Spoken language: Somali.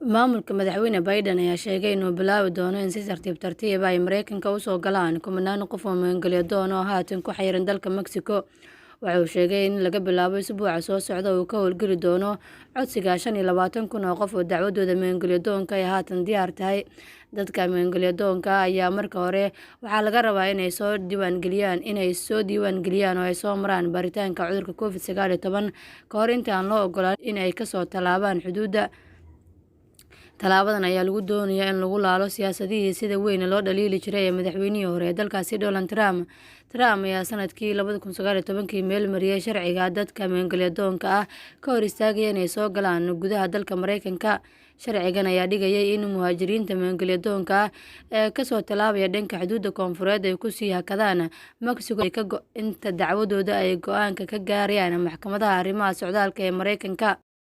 Maamulka Madaxweyne Biden ayaa sheegay inuu bilaabi doono in si tartiib tartiib ah ay Mareykanka u soo galaan kumanaan qof oo magangalyo doon oo haatan ku xayiran dalka Mexico. Waxa uu sheegay in laga bilaabo usbuuca soo socda uu ka howlgeli doono codsiga 25,000 oo qof oo dacwadooda magangalyo doonka ay haatan diyaar tahay. Dadka magangalyo doonka ayaa marka hore waxaa laga rabaa inay soo diiwaan geliyaan oo ay soo maraan baaritaanka cudurka COVID-19 ka hor inta aan loo ogolaan in ay kasoo tallaabaan xuduudda. Tallaabadan ayaa lagu doonayaa in lagu laalo siyaasadihii sida weyn loo dhaliili jiray ee madaxweynihii hore ee dalkaasi Donald Trump. Trump ayaa sanadkii 2019 meel mariyay sharciga dadka magangalyo doonka ah ka hor istaagaya inay soo galaan gudaha dalka Mareykanka. Sharcigan ayaa dhigayay in muhaajiriinta magangalyo doonka ah ee kasoo tallaabaya dhanka xuduudda koonfureed ay ku sii hakadaan Mexico inta dacwadooda ay go'aanka ka gaarayaan maxkamadaha arrimaha socdaalka ee Mareykanka.